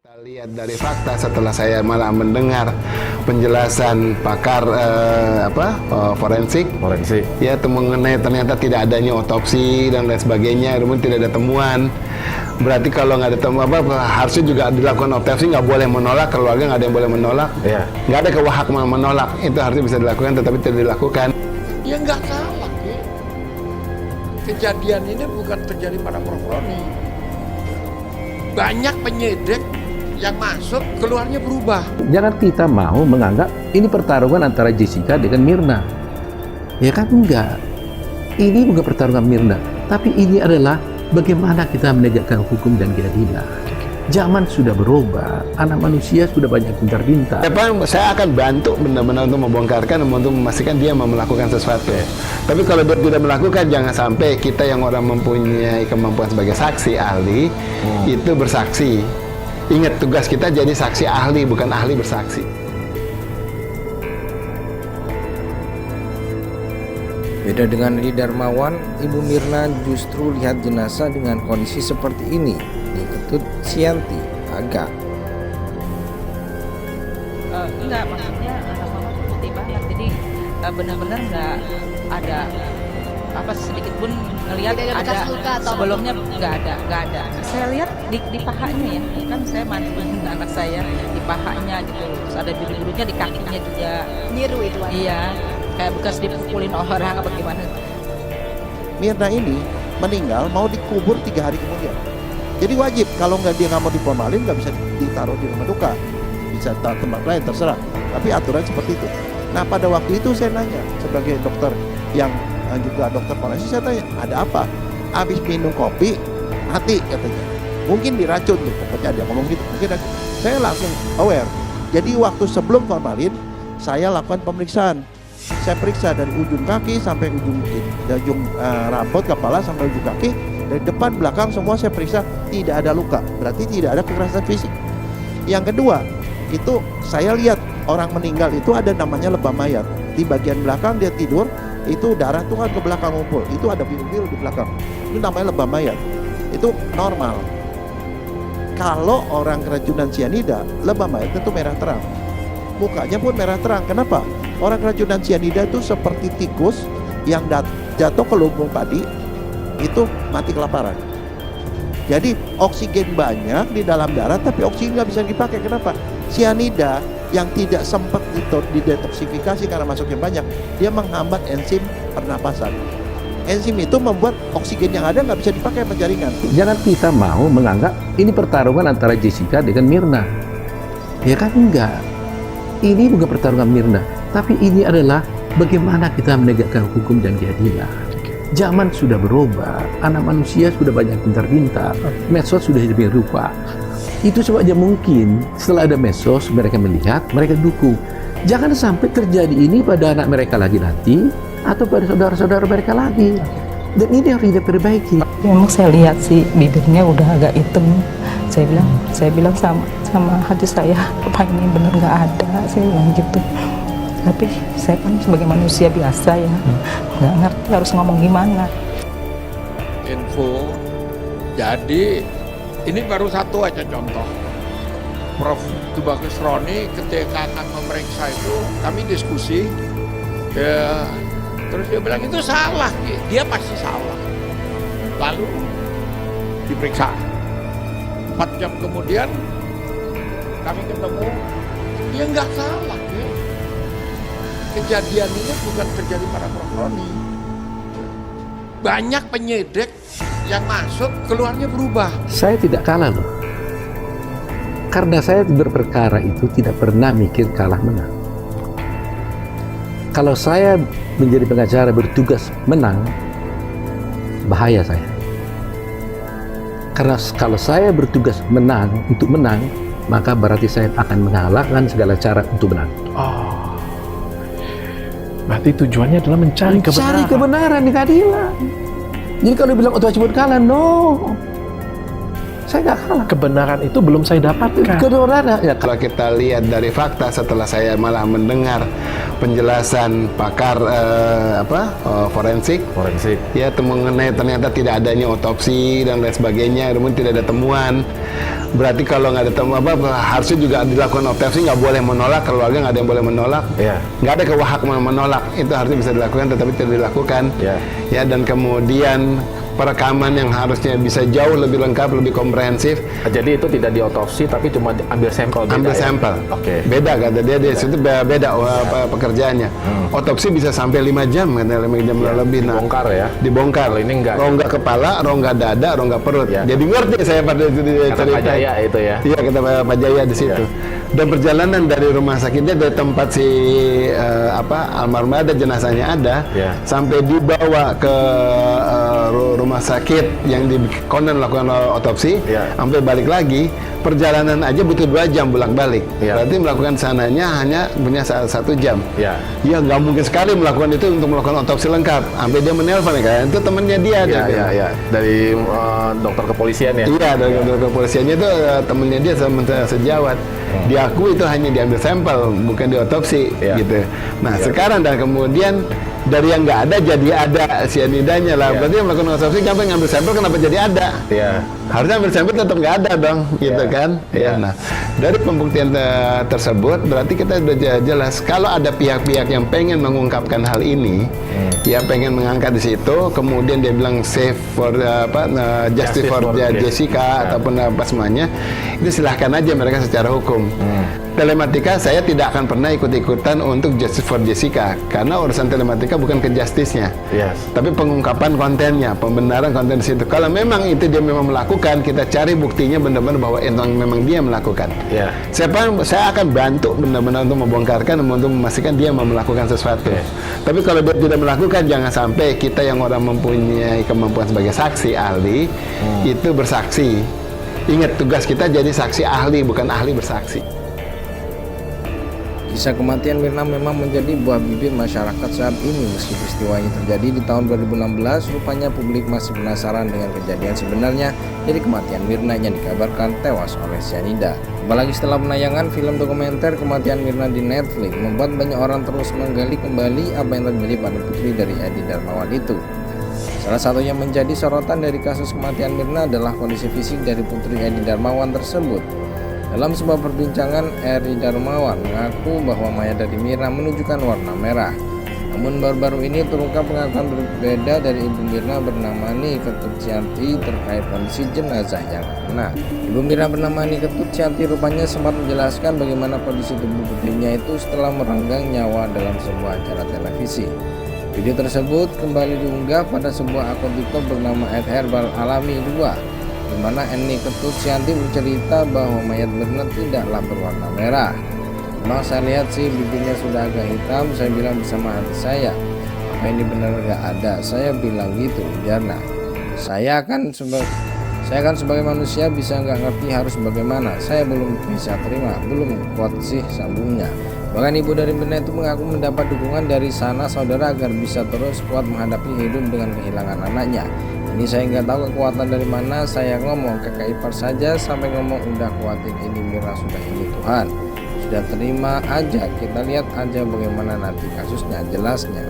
Kita lihat dari fakta setelah saya malah mendengar penjelasan pakar forensik, ya mengenai ternyata tidak adanya otopsi dan lain sebagainya, namun tidak ada temuan. Berarti kalau nggak ada temuan harusnya juga dilakukan otopsi, nggak boleh menolak, keluarga nggak ada yang boleh menolak, nggak ada hak menolak, itu harusnya bisa dilakukan, tetapi tidak dilakukan. Ya nggak salah, ya. Kejadian ini bukan terjadi pada Prof. Roni. Banyak penyidik yang masuk, keluarnya berubah. Jangan kita mau menganggap ini pertarungan antara Jessica dengan Mirna. Ya kan enggak. Ini bukan pertarungan Mirna, tapi ini adalah bagaimana kita menegakkan hukum dan keadilan. Zaman sudah berubah, anak manusia sudah banyak pintar-pintar. Saya akan bantu benar-benar untuk membongkarkan, untuk memastikan dia mau melakukan sesuatu. Tapi kalau dia tidak melakukan, jangan sampai kita yang orang mempunyai kemampuan sebagai saksi ahli itu bersaksi. Ingat, tugas kita jadi saksi ahli, bukan ahli bersaksi. Beda dengan Edi Darmawan, Ibu Mirna justru lihat jenazah dengan kondisi seperti ini. Diketut Sianti agak. Enggak, maksudnya mama tuh putih banget, jadi benar-benar nggak ada apa sedikit pun ngelihat ada sebelumnya, nggak ada. Saya lihat di pahanya ya, kan saya mandiin anak saya di pahanya gitu, terus ada biru-birunya di kakinya juga. Biru itu warna. Iya, kayak bekas dipukulin orang apa gimana. Mirna ini meninggal mau dikubur 3 hari kemudian. Jadi wajib, kalau dia nggak mau diformalin, nggak bisa ditaruh di rumah duka, bisa tempat lain terserah. Tapi aturan seperti itu. Nah pada waktu itu saya nanya sebagai dokter yang juga dokter forensik, saya tanya ada apa? Habis minum kopi mati katanya. Mungkin diracun tuh, pokoknya dia ngomong gitu. Mungkin saya langsung aware. Jadi waktu sebelum formalin saya lakukan pemeriksaan. Saya periksa dari ujung kaki sampai ujung rambut kepala sampai ujung kaki, dari depan belakang semua saya periksa, tidak ada luka. Berarti tidak ada kekerasan fisik. Yang kedua, itu saya lihat orang meninggal itu ada namanya lebam mayat. Di bagian belakang dia tidur, itu darah tuh kan ke belakang ngumpul, itu ada biru-biru di belakang, itu namanya lebam mayat. Itu normal. Kalau orang keracunan sianida, lebam mayat itu merah terang, mukanya pun merah terang. Kenapa? Orang keracunan sianida itu seperti tikus yang jatuh ke lumbung padi, itu mati kelaparan. Jadi oksigen banyak di dalam darah, tapi oksigen nggak bisa dipakai. Kenapa? Sianida yang tidak sempat didetoksifikasi karena masuknya banyak, dia menghambat enzim pernapasan. Enzim itu membuat oksigen yang ada nggak bisa dipakai sama jaringan. Jangan kita mau menganggap ini pertarungan antara Jessica dengan Mirna. Ya kan enggak. Ini bukan pertarungan Mirna, tapi ini adalah bagaimana kita menegakkan hukum dan keadilan. Zaman sudah berubah, anak manusia sudah banyak pintar-pintar, medsos sudah lebih rupa. Itu sebabnya mungkin setelah ada medsos mereka melihat, mereka dukung. Jangan sampai terjadi ini pada anak mereka lagi nanti, atau pada saudara-saudara mereka lagi. Dan ini harus diperbaiki. Memang saya lihat sih bibirnya udah agak hitam. Saya bilang sama hati saya, apa ini benar nggak ada? Saya bilang gitu. Tapi saya kan sebagai manusia biasa ya, nggak ngerti harus ngomong gimana. Info, jadi ini baru satu aja contoh. Prof. Tubagus Roni ketika akan memeriksa itu kami diskusi, terus dia bilang itu salah, dia pasti salah. Lalu diperiksa. 4 jam kemudian kami ketemu, dia nggak salah. Ya. Kejadian ini bukan terjadi pada Prof. Roni. Banyak penyidik yang masuk, keluarnya berubah. Saya tidak kalah loh. Karena saya berperkara itu tidak pernah mikir kalah menang. Kalau saya menjadi pengacara bertugas menang, bahaya saya. Karena kalau saya bertugas menang untuk menang, maka berarti saya akan mengalahkan segala cara untuk menang. Berarti tujuannya adalah mencari kebenaran di keadilan. Jadi kalau bilang otopsi kalah, no. Saya nggak kalah. Kebenaran itu belum saya dapatkan. Kebenaran ya. Kalau kita lihat dari fakta setelah saya malah mendengar penjelasan pakar forensik, ya mengenai ternyata tidak adanya otopsi dan lain sebagainya, namun tidak ada temuan. Berarti kalau nggak ada temuan harusnya juga dilakukan otopsi, nggak boleh menolak, keluarga nggak ada yang boleh menolak, nggak ada hak menolak, itu harusnya bisa dilakukan, tetapi tidak dilakukan. Ya, dan kemudian perekaman yang harusnya bisa jauh lebih lengkap, lebih komprehensif. Jadi itu tidak diotopsi tapi cuma ambil sampel. Ambil sampel. Oke. Beda kata dia di situ beda pekerjaannya. Otopsi bisa sampai 5 jam katanya, 5 jam lebih. Nah, Dibongkar ya. Dibongkar. Kalau ini enggak. Rongga kepala, rongga dada, rongga perut. Jadi ngerti saya pada itu Kata Pak Jaya itu ya. Iya, kata Pak Jaya di situ. Dan perjalanan dari rumah sakitnya, dari tempat si almarhum ada, jenazahnya ada, sampai dibawa ke rumah sakit yang konon lakukan otopsi, sampai balik lagi, perjalanan aja butuh 2 jam bolak-balik. Berarti melakukan sananya hanya punya 1 jam. Ya nggak mungkin sekali melakukan itu untuk melakukan otopsi lengkap. Sampai dia menelpon kan, itu temannya dia. Dari dokter kepolisian ya. Iya, dari dokter kepolisiannya itu temannya dia sejawat. Diakui itu hanya diambil sampel, bukan diotopsi gitu. Nah sekarang dan kemudian dari yang nggak ada jadi ada cyanidanya lah. Berarti yang melakukan otopsi ngapain ngambil sampel, kenapa jadi ada? Harusnya ambil sampel tetap nggak ada dong, gitu kan? Nah, dari pembuktian tersebut berarti kita sudah jelas kalau ada pihak-pihak yang pengen mengungkapkan hal ini, ya pengen mengangkat di situ, kemudian dia bilang safe for justice for Jessica ataupun apa semuanya, itu silahkan aja mereka secara hukum. Telematika saya tidak akan pernah ikut-ikutan untuk justice for Jessica karena urusan telematika bukan ke justice-nya, tapi pengungkapan kontennya, pembenaran konten di situ. Kalau memang itu dia memang melakukan, kita cari buktinya benar-benar bahwa memang dia melakukan. Saya akan bantu benar-benar untuk membongkarkan, untuk memastikan dia melakukan sesuatu. Tapi kalau dia tidak melakukan, jangan sampai kita yang orang mempunyai kemampuan sebagai saksi ahli itu bersaksi. Ingat, tugas kita jadi saksi ahli, bukan ahli bersaksi. Kisah kematian Mirna memang menjadi buah bibir masyarakat saat ini. Meski peristiwa ini terjadi di tahun 2016, rupanya publik masih penasaran dengan kejadian sebenarnya dari kematian Mirna yang dikabarkan tewas oleh cyanida. Apalagi setelah penayangan film dokumenter kematian Mirna di Netflix, membuat banyak orang terus menggali kembali apa yang terjadi pada putri dari Edi Darmawan itu. Salah satu yang menjadi sorotan dari kasus kematian Mirna adalah kondisi fisik dari putri Edi Darmawan tersebut. Dalam sebuah perbincangan, Edi Darmawan mengaku bahwa mayat dari Mirna menunjukkan warna merah. Namun baru-baru ini terungkap pengakuan berbeda dari ibu Mirna bernama Ni Ketut Cianti terkait kondisi jenazah yang kena. Ibu Mirna bernama Ni Ketut Cianti rupanya sempat menjelaskan bagaimana kondisi tubuh putrinya itu setelah merenggang nyawa dalam sebuah acara televisi. Video tersebut kembali diunggah pada sebuah akun TikTok bernama @herbalalami2, di mana Ni Ketut Cianti bercerita bahwa mayat Mirna tidaklah berwarna merah. Memang saya lihat sih bibirnya sudah agak hitam. Saya bilang bersama hati saya, apa ini benar gak ada? Saya bilang gitu, ujarnya. Saya kan sebagai manusia bisa nggak ngerti harus bagaimana. Saya belum bisa terima, belum kuat sih, sambungnya. Bahkan ibu dari Mirna itu mengaku mendapat dukungan dari sana saudara agar bisa terus kuat menghadapi hidup dengan kehilangan anaknya. Ini saya nggak tahu kekuatan dari mana. Saya ngomong kakak ipar saja sampai ngomong udah kuatin ini Mirna, sudah ini Tuhan, sudah terima aja, kita lihat aja bagaimana nanti kasusnya, jelasnya.